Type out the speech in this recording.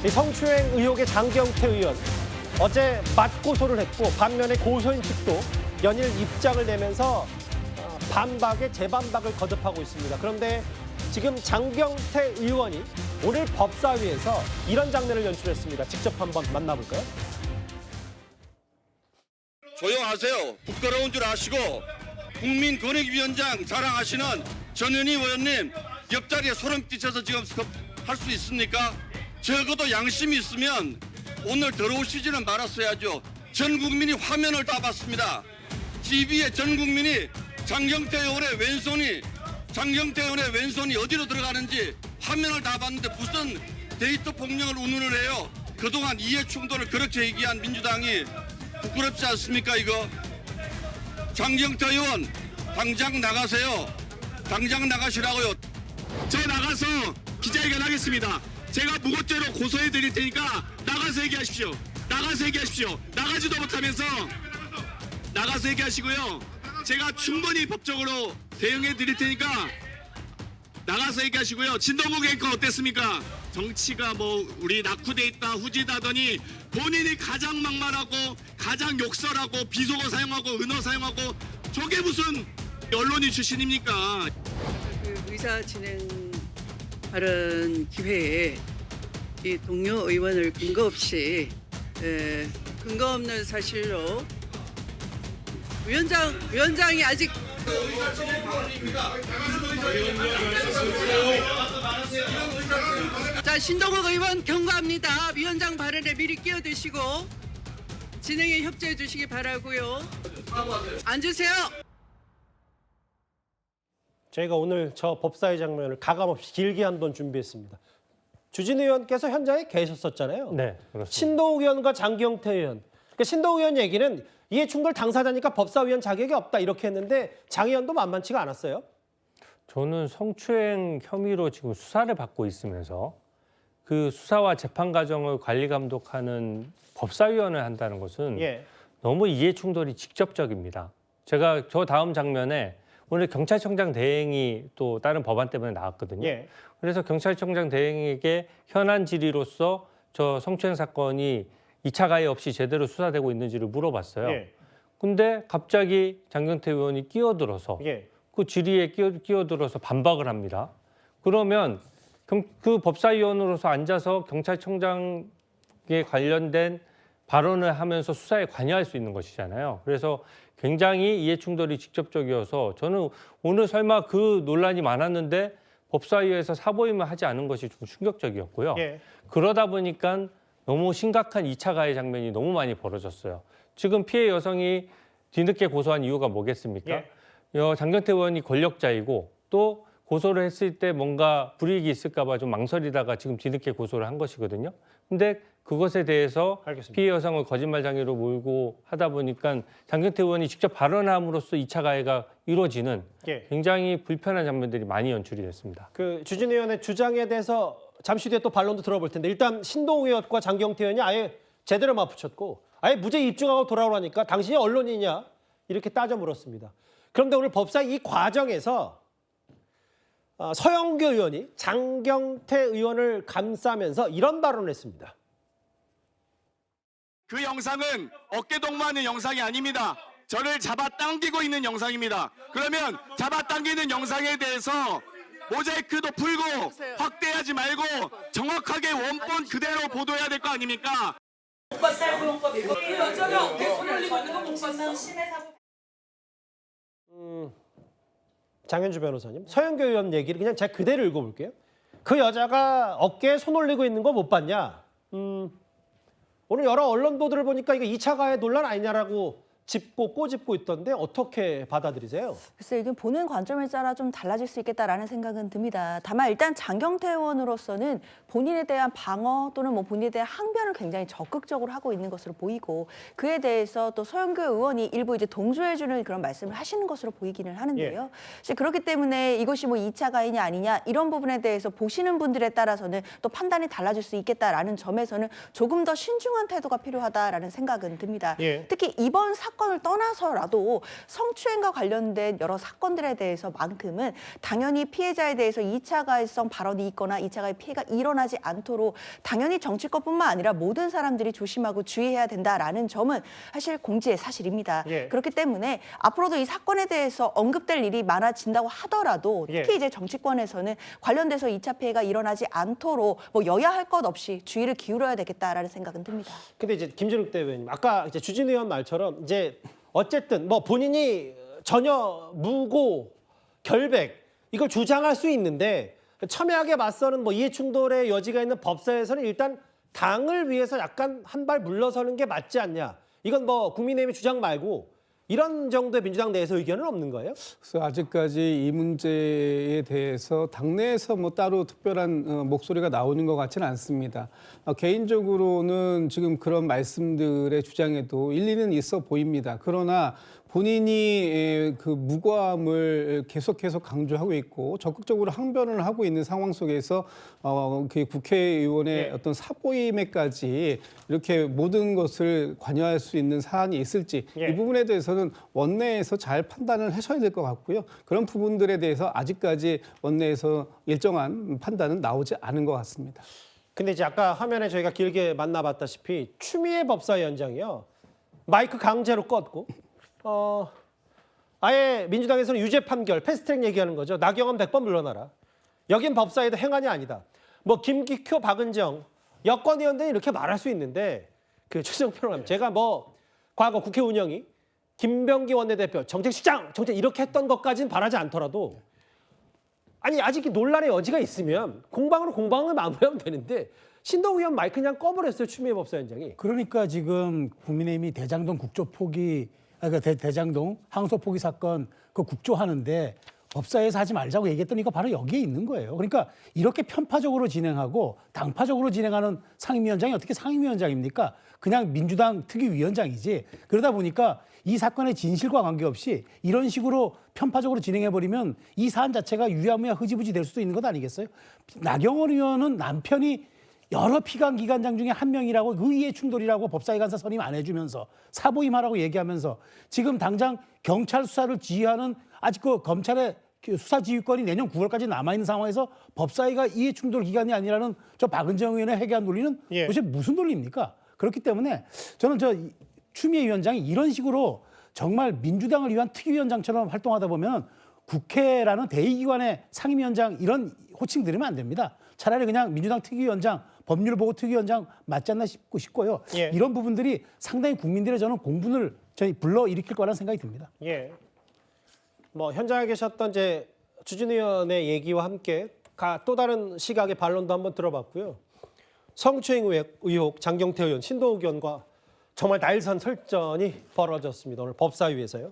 이 성추행 의혹의 장경태 의원 어제 맞고소를 했고 반면에 고소인 측도 연일 입장을 내면서 반박에 재반박을 거듭하고 있습니다. 그런데 지금 장경태 의원이 오늘 법사위에서 이런 장면을 연출했습니다. 직접 한번 만나볼까요? 조용하세요. 부끄러운 줄 아시고 국민권익위원장 자랑하시는 전현희 의원님 옆자리에 소름 끼쳐서 지금 할 수 있습니까? 적어도 양심이 있으면 오늘 들어오시지는 말았어야죠. 전 국민이 화면을 다 봤습니다. TV에 전 국민이 장경태 의원의 왼손이 어디로 들어가는지 화면을 다 봤는데 무슨 데이터 폭력을 운운을 해요. 그동안 이해충돌을 그렇게 얘기한 민주당이 부끄럽지 않습니까 이거? 장경태 의원 당장 나가세요. 당장 나가시라고요. 저 나가서 기자회견 하겠습니다. 제가 무고죄로 고소해 드릴 테니까 나가서 얘기하십시오. 나가서 얘기하십시오. 나가지도 못하면서 나가서 얘기하시고요. 제가 충분히 법적으로 대응해 드릴 테니까 나가서 얘기하시고요. 진동국 앵커 어땠습니까? 정치가 뭐 우리 낙후돼 있다 후지다더니 본인이 가장 막말하고 가장 욕설하고 비속어 사용하고 은어 사용하고 저게 무슨 언론인 출신입니까? 그 의사 진행 발언 기회에 이 동료 의원을 근거 없이 근거 없는 사실로 위원장이 아직 자 신동욱 의원 경고합니다. 위원장 발언에 미리 끼어드시고 진행에 협조해 주시기 바라고요. 앉으세요. 저희가 오늘 저 법사위 장면을 가감없이 길게 한번 준비했습니다. 주진 의원께서 현장에 계셨었잖아요. 네, 그렇습니다. 신동욱 의원과 장경태 의원. 그러니까 신동욱 의원 얘기는 이해충돌 당사자니까 법사위원 자격이 없다 이렇게 했는데 장 의원도 만만치가 않았어요. 저는 성추행 혐의로 지금 수사를 받고 있으면서 그 수사와 재판 과정을 관리 감독하는 법사위원을 한다는 것은 너무 이해충돌이 직접적입니다. 제가 저 다음 장면에 오늘 경찰청장 대행이 또 다른 법안 때문에 나왔거든요. 그래서 경찰청장 대행에게 현안 질의로서 저 성추행 사건이 2차 가해 없이 제대로 수사되고 있는지를 물어봤어요. 근데 갑자기 장경태 의원이 끼어들어서 그 질의에 끼어들어서 반박을 합니다. 그러면 그 법사위원으로서 앉아서 경찰청장에 관련된 발언을 하면서 수사에 관여할 수 있는 것이잖아요. 그래서 굉장히 이해충돌이 직접적이어서 저는 오늘 설마 그 논란이 많았는데 법사위에서 사보임을 하지 않은 것이 좀 충격적이었고요. 그러다 보니까 너무 심각한 2차 가해 장면이 너무 많이 벌어졌어요. 지금 피해 여성이 뒤늦게 고소한 이유가 뭐겠습니까? 장경태 의원이 권력자이고 또 고소를 했을 때 뭔가 불이익이 있을까 봐 좀 망설이다가 지금 뒤늦게 고소를 한 것이거든요. 근데 그것에 대해서 피해 여성을 거짓말장애로 몰고 하다 보니까 장경태 의원이 직접 발언함으로써 2차 가해가 이루어지는 굉장히 불편한 장면들이 많이 연출이 됐습니다. 그 주진 의원의 주장에 대해서 잠시 뒤에 또 반론도 들어볼 텐데 일단 신동욱 의원과 장경태 의원이 아예 제대로 맞붙였고 아예 무죄 입증하고 돌아오라니까 당신이 언론이냐 이렇게 따져 물었습니다. 그런데 오늘 법사위 이 과정에서 서영교 의원이 장경태 의원을 감싸면서 이런 발언을 했습니다. 그 영상은 어깨동무하는 영상이 아닙니다. 저를 잡아당기고 있는 영상입니다. 그러면 잡아당기는 영상에 대해서 모자이크도 풀고 확대하지 말고 정확하게 원본 그대로 보도해야 될 거 아닙니까? 못 봤어요, 그런법 이거. 그 여자가 어깨에 손 올리고 있는 거 못 봤어? 장현주 변호사님, 서영교 의원 얘기를 그냥 제가 그대로 읽어볼게요. 그 여자가 어깨에 손 올리고 있는 거 못 봤냐? 오늘 여러 언론 보도를 보니까 이거 2차 가해 논란 아니냐라고 꼬집고 있던데 어떻게 받아들이세요? 글쎄요, 이건 보는 관점에 따라 좀 달라질 수 있겠다라는 생각은 듭니다. 다만 일단 장경태 의원으로서는 본인에 대한 방어 또는 뭐 본인에 대한 항변을 굉장히 적극적으로 하고 있는 것으로 보이고 그에 대해서 또 서영교 의원이 일부 이제 동조해주는 그런 말씀을 하시는 것으로 보이기는 하는데요. 사실 그렇기 때문에 이것이 뭐 2차 가해냐 아니냐 이런 부분에 대해서 보시는 분들에 따라서는 또 판단이 달라질 수 있겠다라는 점에서는 조금 더 신중한 태도가 필요하다라는 생각은 듭니다. 특히 이번 사건 사건을 떠나서라도 성추행과 관련된 여러 사건들에 대해서만큼은 당연히 피해자에 대해서 2차 가해성 발언이 있거나 2차 가해 피해가 일어나지 않도록 당연히 정치권뿐만 아니라 모든 사람들이 조심하고 주의해야 된다라는 점은 사실 공지의 사실입니다. 예. 그렇기 때문에 앞으로도 이 사건에 대해서 언급될 일이 많아진다고 하더라도 특히 예. 이제 정치권에서는 관련돼서 2차 피해가 일어나지 않도록 뭐 여야 할 것 없이 주의를 기울여야 되겠다라는 생각은 듭니다. 근데 이제 김준욱 대변인, 아까 이제 주진 의원 말처럼 이제 어쨌든 뭐 본인이 전혀 무고 결백 이걸 주장할 수 있는데 첨예하게 맞서는 뭐 이해충돌의 여지가 있는 법사에서는 일단 당을 위해서 약간 한 발 물러서는 게 맞지 않냐. 이건 뭐 국민의힘의 주장 말고 이런 정도의 민주당 내에서 의견은 없는 거예요? 그래서 아직까지 이 문제에 대해서 당내에서 뭐 따로 특별한 목소리가 나오는 것 같지는 않습니다. 개인적으로는 지금 그런 말씀들의 주장에도 일리는 있어 보입니다. 그러나 본인이 그 무고함을 계속 강조하고 있고 적극적으로 항변을 하고 있는 상황 속에서 그 국회의원의 어떤 사보임에까지 이렇게 모든 것을 관여할 수 있는 사안이 있을지 이 부분에 대해서는 원내에서 잘 판단을 하셔야 될 것 같고요. 그런 부분들에 대해서 아직까지 원내에서 일정한 판단은 나오지 않은 것 같습니다. 근데 이제 아까 화면에 저희가 길게 만나봤다시피 추미애 법사위원장이요. 마이크 강제로 껐고 아예 민주당에서는 유죄 판결, 패스트트랙 얘기하는 거죠. 나경원 100번 물러나라. 여긴 법사위도 행안이 아니다. 뭐 김기표, 박은정 여권 의원들이 이렇게 말할 수 있는데 그 최종 평론가님 제가 뭐 과거 국회 운영이 김병기 원내대표 정책실장 정책 이렇게 했던 것까지는 바라지 않더라도 아니 아직 논란의 여지가 있으면 공방을 마무리하면 되는데 신동 의원 마이크 그냥 꺼버렸어요. 추미애 법사위원장이. 그러니까 지금 국민의힘이 대장동 국조 포기, 그러니까 대장동 항소 포기 사건 그 국조하는데 법사위에서 하지 말자고 얘기했더니 이거 바로 여기에 있는 거예요. 그러니까 이렇게 편파적으로 진행하고 당파적으로 진행하는 상임위원장이 어떻게 상임위원장입니까? 그냥 민주당 특위위원장이지. 그러다 보니까 이 사건의 진실과 관계없이 이런 식으로 편파적으로 진행해버리면 이 사안 자체가 유야무야 흐지부지 될 수도 있는 것 아니겠어요? 나경원 의원은 남편이 여러 피감 기관장 중에 한 명이라고 의회 충돌이라고 법사위 간사 선임 안 해주면서 사보임하라고 얘기하면서 지금 당장 경찰 수사를 지휘하는 아직 그 검찰의 수사 지휘권이 내년 9월까지 남아있는 상황에서 법사위가 이해 충돌 기관이 아니라는 저 박은정 의원의 회개한 논리는 도대체 무슨 논리입니까? 그렇기 때문에 저는 저 추미애 위원장이 이런 식으로 정말 민주당을 위한 특위위원장처럼 활동하다 보면 국회라는 대의기관의 상임위원장 이런 호칭 들으면 안 됩니다. 차라리 그냥 민주당 특위위원장, 법률보고 특위위원장 맞지 않나 싶고요. 이런 부분들이 상당히 국민들의 저는 공분을 불러일으킬 거라는 생각이 듭니다. 예. 뭐 현장에 계셨던 이제 주진 의원의 얘기와 함께 또 다른 시각의 반론도 한번 들어봤고요. 성추행 의혹 장경태 의원, 신동욱 의원과 정말 날선 설전이 벌어졌습니다. 오늘 법사위에서요.